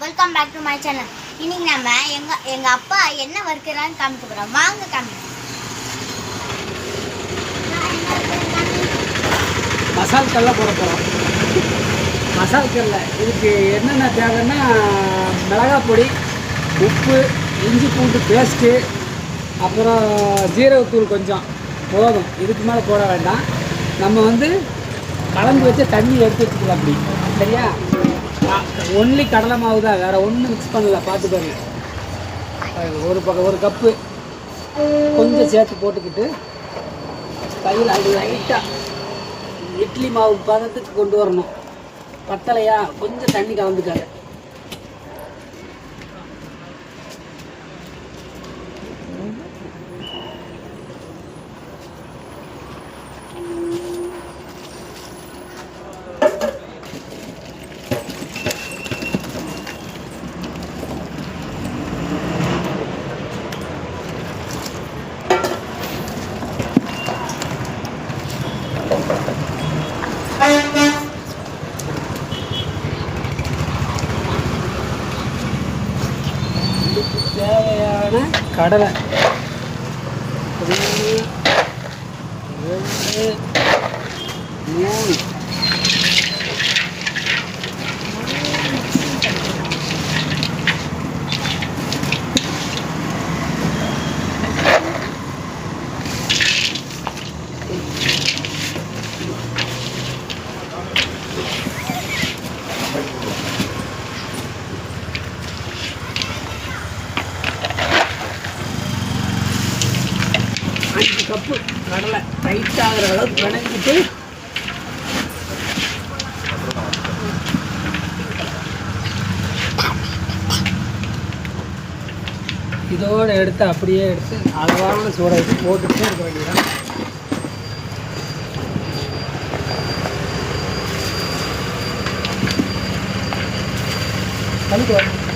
Welcome back to my channel. இன்னைக்கு நம்ம எங்க அப்பா என்ன வறுக்கிறான்னு காமிக்க போறோம். வாங்க காமிக்க. மசால் கல்ல போட போகிறோம். மசால் கல்ல இதுக்கு என்னென்ன தேவைன்னா மிளகாய் பொடி, உப்பு, இஞ்சி பூண்டு பேஸ்ட்டு, அப்புறம் ஜீரகத்தூள் கொஞ்சம் போதும். இதுக்கு மேலே போட வேண்டாம். நம்ம கலந்து வச்ச தண்ணி எடுத்து வச்சுக்கலாம். அப்படி சரியா? ஒன்லி கடலை மாவு தான், வேறு ஒன்றும் மிக்ஸ் பண்ணல. பார்த்துக்கோங்க. ஒரு கப்பு கொஞ்சம் சேர்த்து போட்டுக்கிட்டு கையில் அது லைட்டாக இட்லி மாவு பதத்துக்கு கொண்டு வரணும். பத்தலையா கொஞ்சம் தண்ணி கலந்துக்காது. தேவையான கடலை 1 2 3 5 கப்பு கடலை டைட்டாகிற அளவுக்கு பிணைஞ்சிட்டு இதோடு எடுத்து அப்படியே எடுத்து அளவான சூடை வச்சு போட்டுகிட்டே இருக்க வேண்டியதான். கழுத்து